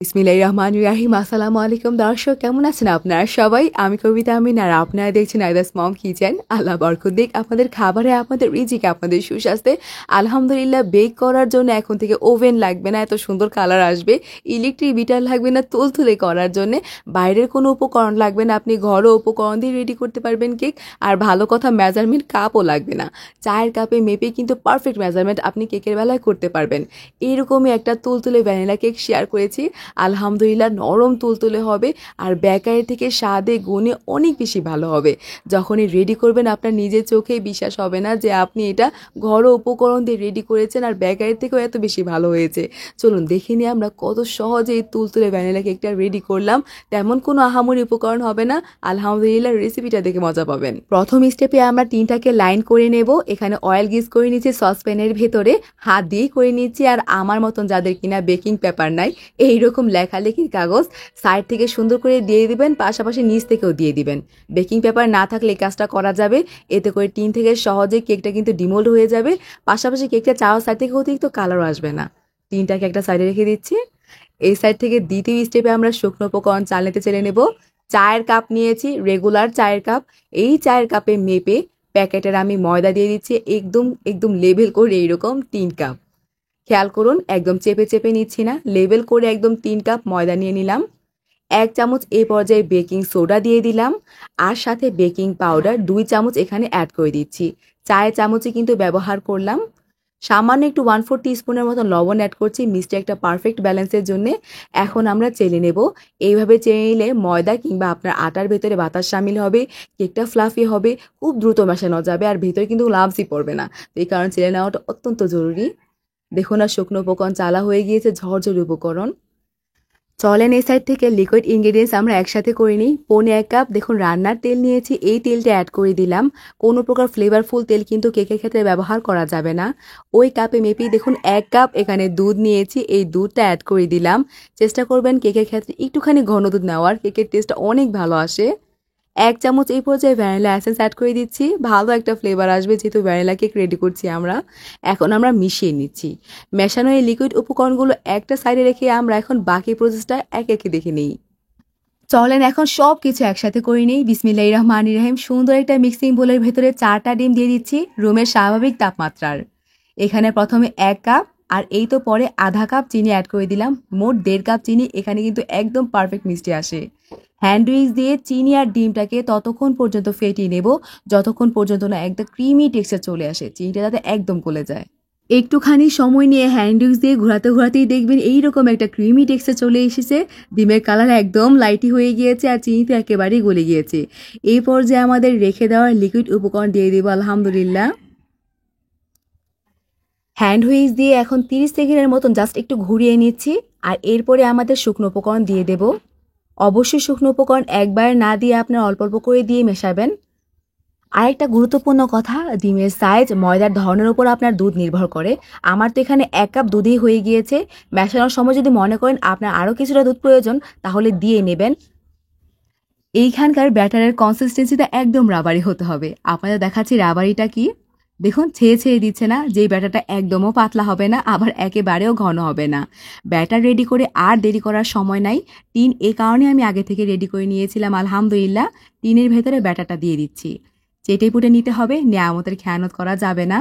বিসমিল্লাহির রহমানির রহিম। আসসালামু আলাইকুম দর্শক, কেমন আছেন আপনারা সবাই? আমি কবিতা আমিন আর আপনারা দেখছেন আইদাস মম কিচেন। আল্লাহ বরকত দিক আপনাদের খাবারে, আপনাদের রিজিকে, আপনাদের সুস্বাস্থ্যে। আলহামদুলিল্লাহ, বেক করার জন্য এখন থেকে ওভেন লাগবে না, এত সুন্দর কালার আসবে। ইলেকট্রিক বিটার লাগবে না তুলতুলে করার জন্য। বাইরের কোনো উপকরণ লাগবে না, আপনি ঘরোয়া উপকরণ দিয়ে রেডি করতে পারবেন কেক। আর ভালো কথা, মেজারমেন্ট কাপও লাগবে না। চায়ের কাপে মেপে কিন্তু পারফেক্ট মেজারমেন্ট আপনি কেকের বেলায় করতে পারবেন। এইরকমই একটা তুলতুলে ভ্যানিলা কেক শেয়ার করেছি। আলহামদুলিল্লাহ, নরম তুলতুলে হবে আর বেকারি থেকে স্বাদে গুণে অনেক বেশি ভালো হবে। যখনই রেডি করবেন আপনার নিজের চোখেই বিশ্বাস হবে না যে আপনি এটা ঘরোয়া উপকরণ দিয়ে রেডি করেছেন আর বেকারি থেকেও এত বেশি ভালো হয়েছে। চলুন দেখে নিই আমরা কত সহজে এই তুলতুলে ভ্যানিলা কেকটা রেডি করলাম। তেমন কোনো আহামরি উপকরণ হবে না। আলহামদুলিল্লাহ, রেসিপিটা দেখে মজা পাবেন। প্রথম স্টেপে আমরা টিনটাকে লাইন করে নেব। এখানে অয়েল গ্রিস করে নিচ্ছি সসপ্যানের ভেতরে, হাত দিয়ে করে নিচ্ছি। আর আমার মতন যাদের কিনা বেকিং পেপার নাই, এইরকম লেখালেখির কাগজ সাইড থেকে সুন্দর করে দিয়ে দিবেন, পাশাপাশি নিচ থেকেও দিয়ে দিবেন। বেকিং পেপার না থাকলে এই কাজটা করা যাবে। এতে করে টিন থেকে সহজে কেকটা কিন্তু ডিমোল্ড হয়ে যাবে। পাশাপাশি কেকটা চাওয়া সাইড থেকে অতিরিক্ত কালারও আসবে না। টিনটাকে একটা সাইডে রেখে দিচ্ছি। এই সাইড থেকে দ্বিতীয় স্টেপে আমরা শুকনো উপকরণ চালনিতে চেলে নেব। চায়ের কাপ নিয়েছি, রেগুলার চায়ের কাপ। এই চায়ের কাপে মেপে প্যাকেটের আমি ময়দা দিয়ে দিচ্ছি একদম একদম লেবেল করে, এইরকম 3 কাপ। খেয়াল করুন, একদম চেপে চেপে নিচ্ছি না, লেবেল করে একদম 3 কাপ ময়দা নিয়ে নিলাম। 1 চামচ এই পর্যায়ে বেকিং সোডা দিয়ে দিলাম। আর সাথে বেকিং পাউডার 2 চামচ এখানে অ্যাড করে দিচ্ছি। চায়ের চামচে কিন্তু ব্যবহার করলাম। সামান্য একটু 1/4 টিস্পুনের মতো লবণ অ্যাড করছি মিষ্টি একটা পারফেক্ট ব্যালেন্সের জন্য। এখন আমরা চেলে নেব। এইভাবে চেলে নিলে ময়দা কিংবা আপনার আটার ভেতরে বাতাস শামিল হবে, কেকটা ফ্লাফি হবে, খুব দ্রুত মেশানো যাবে আর ভেতরে কিন্তু লামসই পড়বে না। এই কারণে চেলে নেওয়াটা অত্যন্ত জরুরি। দেখুন, আর শুকনো উপকরণ চালা হয়ে গিয়েছে, ঝরঝরে উপকরণ। চলেন এই সাইড থেকে লিকুইড ইনগ্রেডিয়েন্টস আমরা একসাথে করে নিই। 1.25 কাপ দেখুন রান্নার তেল নিয়েছি, এই তেলটা অ্যাড করে দিলাম। কোনো প্রকার ফ্লেভারফুল তেল কিন্তু কেকের ক্ষেত্রে ব্যবহার করা যাবে না। ওই কাপে মেপেই দেখুন 1 কাপ এখানে দুধ নিয়েছি, এই দুধটা অ্যাড করে দিলাম। চেষ্টা করবেন কেকের ক্ষেত্রে একটুখানি ঘন দুধ নেওয়ার, কেকের টেস্টটা অনেক ভালো আসে। 1 চামচ এই পর্যায়ে ভ্যানিলা এসেন্স অ্যাড করে দিচ্ছি, ভালো একটা ফ্লেভার আসবে যেহেতু ভ্যানিলা কেক রেডি করছি আমরা। এখন আমরা মিশিয়ে নিচ্ছি। মেশানো এই লিকুইড উপকরণগুলো একটা সাইডে রেখে আমরা এখন বাকি প্রসেসটা একে একে দেখে নিই। চলেন এখন সব কিছু একসাথে করে নিই। বিসমিল্লাহির রহমানির রহিম। সুন্দর একটা মিক্সিং বোলের ভেতরে 4টা ডিম দিয়ে দিচ্ছি রুমের স্বাভাবিক তাপমাত্রার। এখানে প্রথমে 1 কাপ আর এই তো পরে আধা কাপ চিনি অ্যাড করে দিলাম, মোট 1.5 কাপ চিনি। এখানে কিন্তু একদম পারফেক্ট মিষ্টি আসে। হ্যান্ড উইক্স দিয়ে চিনি আর ডিমটাকে ততক্ষণ পর্যন্ত ফেটিয়ে নেব যতক্ষণ পর্যন্ত না একটা ক্রিমি টেক্সচার চলে আসে, চিনিটা যাতে একদম গলে যায়। একটুখানি সময় নিয়ে হ্যান্ড উইক্স দিয়ে ঘোরাতে ঘোরাতেই দেখবেন এইরকম একটা ক্রিমি টেক্সচার চলে এসেছে। ডিমের কালার একদম লাইটি হয়ে গিয়েছে আর চিনিতে একেবারেই গলে গিয়েছে। এই পর্যায়ে আমাদের রেখে দেওয়ার লিকুইড উপকরণ দিয়ে দেবো আলহামদুলিল্লাহ। হ্যান্ড হুইক্স দিয়ে এখন 30 সেকেন্ডের মতন জাস্ট একটু ঘুরিয়ে নিচ্ছি। আর এরপরে আমাদের শুকনো উপকরণ দিয়ে দেব। অবশ্যই শুকনো উপকরণ একবার না দিয়ে আপনার অল্প অল্প করে দিয়ে মেশাবেন। আরেকটা গুরুত্বপূর্ণ কথা, ডিমের সাইজ ময়দার ধরনের উপর আপনার দুধ নির্ভর করে। আমার তো এখানে 1 কাপ দুধেই হয়ে গিয়েছে। মেশানোর সময় যদি মনে করেন আপনার আরও কিছুটা দুধ প্রয়োজন তাহলে দিয়ে নেবেন। এইখানকার ব্যাটারের কনসিস্টেন্সিটা একদম রাবারি হতে হবে। আপনাদের দেখাচ্ছি রাবারিটা কি। দেখুন, ছেয়ে ছেয়ে দিচ্ছে না, যেই ব্যাটারটা একদমও পাতলা হবে না আবার একেবারেও ঘন হবে না। ব্যাটার রেডি করে আর দেরি করার সময় নাই। টিন এই কারণে আমি আগে থেকে রেডি করে নিয়েছিলাম। আলহামদুলিল্লাহ, টিনের ভেতরে ব্যাটারটা দিয়ে দিচ্ছি। চেটে পুটে নিতে হবে, নেয়ামতের খেয়ানত করা যাবে না।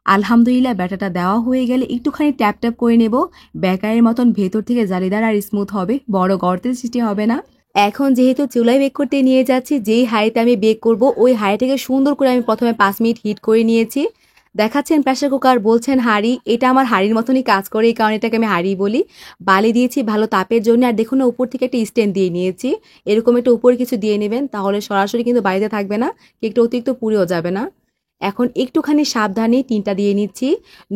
আলহামদুলিল্লাহ, ব্যাটারটা দেওয়া হয়ে গেলে একটুখানি ট্যাপ ট্যাপ করে নেব। বেকারের মতন ভেতর থেকে জালিদার আর স্মুথ হবে, বড় গর্তের সৃষ্টি হবে না। এখন যেহেতু চুলায় বেক করতে নিয়ে যাচ্ছি, যেই হাঁড়িতে আমি বেক করব ওই হাঁড়িটাকে সুন্দর করে আমি প্রথমে 5 মিনিট হিট করে নিয়েছি। দেখাচ্ছেন প্রেসার কুকার, বলছেন হাঁড়ি, এটা আমার হাঁড়ির মতনই কাজ করে, এই কারণে এটাকে আমি হাঁড়ি বলি। বালি দিয়েছি ভালো তাপের জন্য। আর দেখুন না, উপর থেকে একটা স্ট্যান্ড দিয়ে নিয়েছি। এরকম একটা উপরে কিছু দিয়ে নেবেন, তাহলে সরাসরি কিন্তু বাড়িতে থাকবে না, কেকটা অতিরিক্ত পুড়েও যাবে না। এখন একটুখানি সাবধানে টিনটা দিয়ে নিচ্ছি।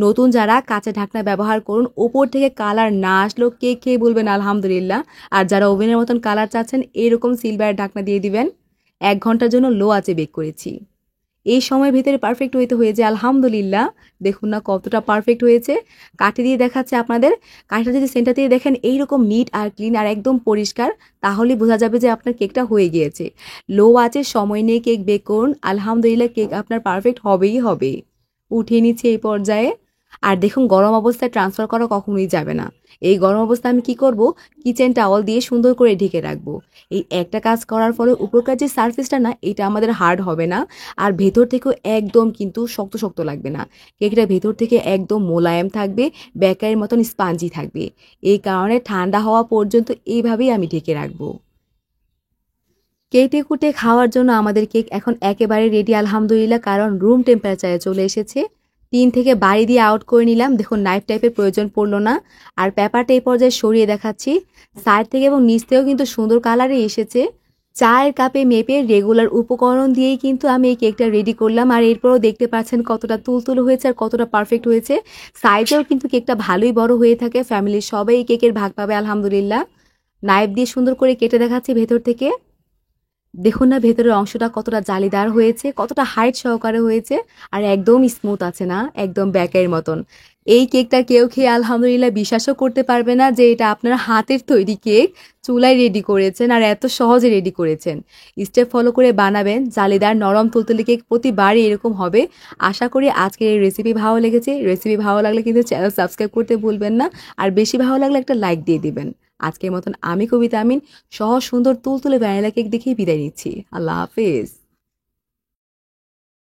নতুন যারা কাঁচা ঢাকনা ব্যবহার করুন, ওপর থেকে কালার না আসলেও কেক খেয়ে বলবেন আলহামদুলিল্লাহ। আর যারা ওভেনের মতন কালার চাচ্ছেন, এরকম সিলভারের ঢাকনা দিয়ে দিবেন। 1 ঘন্টার জন্য লো আঁচে বেক করেছি। এই সময়ের ভিতরে পারফেক্ট হয়েছে আলহামদুলিল্লাহ। দেখুন না কতটা পারফেক্ট হয়েছে। কাঠি দিয়ে দেখাচ্ছে আপনাদের। কাঠিটা যদি সেন্টার দিয়ে দেখেন এইরকম নিট আর ক্লিন আর একদম পরিষ্কার, তাহলেই বোঝা যাবে যে আপনার কেকটা হয়ে গিয়েছে। লো আঁচে সময় নিয়ে কেক বেক করুন, আলহামদুলিল্লাহ কেক আপনার পারফেক্ট হবেই হবে। উঠিয়ে নিচ্ছে এই পর্যায়ে। আর দেখুন গরম অবস্থায় ট্রান্সফার করা কখনোই যাবে না। এই গরম অবস্থায় আমি কি করব, কিচেন টাওয়াল দিয়ে সুন্দর করে ঢেকে রাখবো। এই একটা কাজ করার ফলে উপরকার যে সারফেসটা না, এটা আমাদের হার্ড হবে না, আর ভেতর থেকেও একদম কিন্তু শক্ত শক্ত লাগবে না। কেকটা ভেতর থেকে একদম মোলায়েম থাকবে, বেকারির মতন স্পাঞ্জি থাকবে। এই কারণে ঠান্ডা হওয়া পর্যন্ত এইভাবেই আমি ঢেকে রাখবো। কেটে কুটে খাওয়ার জন্য আমাদের কেক এখন একেবারে রেডি আলহামদুলিল্লাহ, কারণ রুম টেম্পারেচারে চলে এসেছে। টিন থেকে বাড়ি দিয়ে আউট করে নিলাম, দেখুন নাইফ টাইপের প্রয়োজন পড়লো না। আর পেপারটা এই পর্যায়ে সরিয়ে দেখাচ্ছি, সাইড থেকে এবং নিচ থেকেও কিন্তু সুন্দর কালারে এসেছে। চায়ের কাপে মেপে রেগুলার উপকরণ দিয়েই কিন্তু আমি এই কেকটা রেডি করলাম। আর এরপরও দেখতে পাচ্ছেন কতটা তুলতুলো হয়েছে আর কতটা পারফেক্ট হয়েছে। সাইজেও কিন্তু কেকটা ভালোই বড় হয়ে থাকে, ফ্যামিলির সবাই এই কেকের ভাগ পাবে আলহামদুলিল্লাহ। নাইফ দিয়ে সুন্দর করে কেটে দেখাচ্ছি ভেতর থেকে। দেখুন না ভেতরের অংশটা কতটা জালিদার হয়েছে, কতটা হাইট সহকারে হয়েছে, আর একদম স্মুথ আছে না, একদম বেকারির মতন। এই কেকটা কেউ খেয়ে আলহামদুলিল্লাহ বিশ্বাসও করতে পারবে না যে এটা আপনার হাতের তৈরি কেক, চুলায় রেডি করেছেন আর এত সহজে রেডি করেছেন। স্টেপ ফলো করে বানাবেন, জালিদার নরম তুলতুলে কেক প্রতিবারই এরকম হবে। আশা করি আজকের এই রেসিপি ভালো লেগেছে। রেসিপি ভালো লাগলে কিন্তু চ্যানেল সাবস্ক্রাইব করতে ভুলবেন না, আর বেশি ভালো লাগলে একটা লাইক দিয়ে দিবেন। আজকের মতন আমি কবিতা আমিন সহজ সুন্দর তুলতুলে ভ্যানিলা কেক দেখিয়ে বিদায় নিচ্ছি। আল্লাহ হাফেজ।